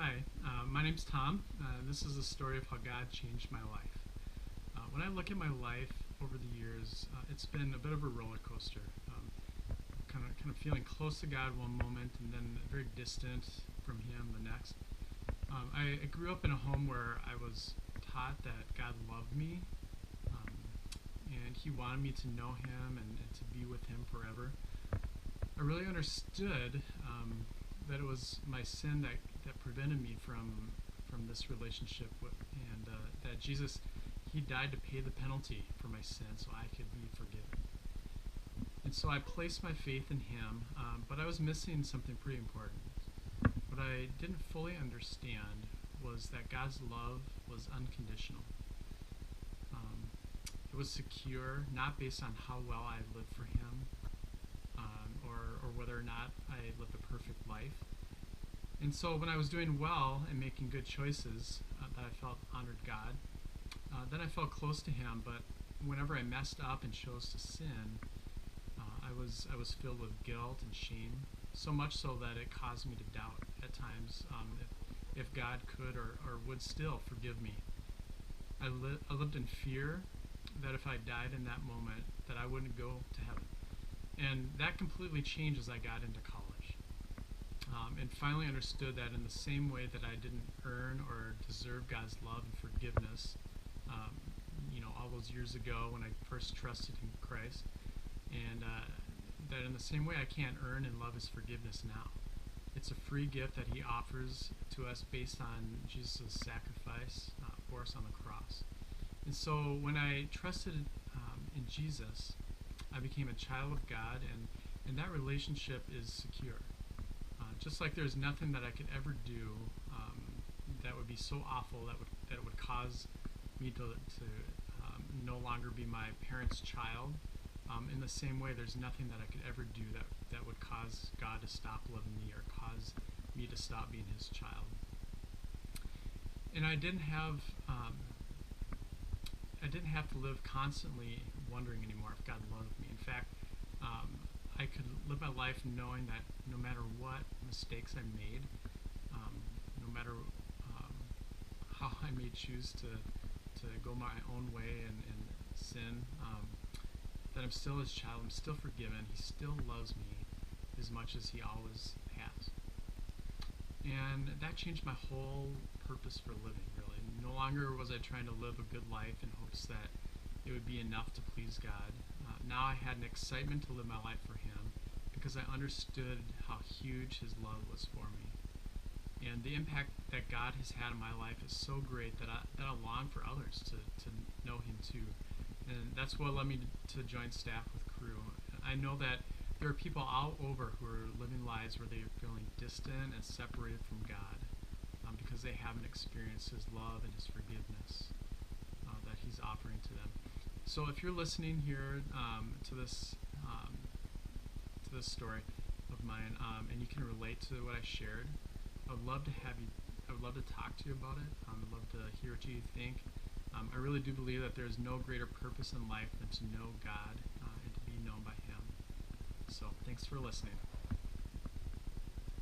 Hi, my name's Tom. This is a story of how God changed my life. When I look at my life over the years, it's been a bit of a roller coaster. Kind of feeling close to God one moment and then very distant from Him the next. I grew up in a home where I was taught that God loved me, um, and He wanted me to know Him and to be with Him forever. I really understood that it was my sin that prevented me from this relationship and that Jesus, He died to pay the penalty for my sin so I could be forgiven. And so I placed my faith in Him, but I was missing something pretty important. What I didn't fully understand was that God's love was unconditional. It was secure, not based on how well I lived for Him, or whether or not I lived a perfect life. And so when I was doing well and making good choices that I felt honored God, then I felt close to Him. But whenever I messed up and chose to sin, I was filled with guilt and shame, so much so that it caused me to doubt at times if God could or would still forgive me. I lived in fear that if I died in that moment, that I wouldn't go to heaven. And that completely changed as I got into college. And finally understood that in the same way that I didn't earn or deserve God's love and forgiveness, all those years ago when I first trusted in Christ, and that in the same way I can't earn and love His forgiveness now. It's a free gift that He offers to us based on Jesus' sacrifice for us on the cross. And so when I trusted in Jesus, I became a child of God, and that relationship is secure. Just like there's nothing that I could ever do that would be so awful that it would cause me to no longer be my parents' child. In the same way, there's nothing that I could ever do that would cause God to stop loving me or cause me to stop being His child. And I didn't have to live constantly wondering anymore if God loved me. In fact, I could live my life knowing that no matter what mistakes I made, no matter how I may choose to go my own way and sin, that I'm still His child, I'm still forgiven, He still loves me as much as He always has. And that changed my whole purpose for living, really. No longer was I trying to live a good life in hopes that it would be enough to please God. Now I had an excitement to live my life for Him because I understood how huge His love was for me. And the impact that God has had in my life is so great that I long for others to know Him too. And that's what led me to join staff with Crew. I know that there are people all over who are living lives where they are feeling distant and separated from God because they haven't experienced His love and His forgiveness that He's offering to them. So if you're listening here to this story of mine and you can relate to what I shared, I would love to talk to you about it. I'd love to hear what you think. I really do believe that there's no greater purpose in life than to know God and to be known by Him. So thanks for listening.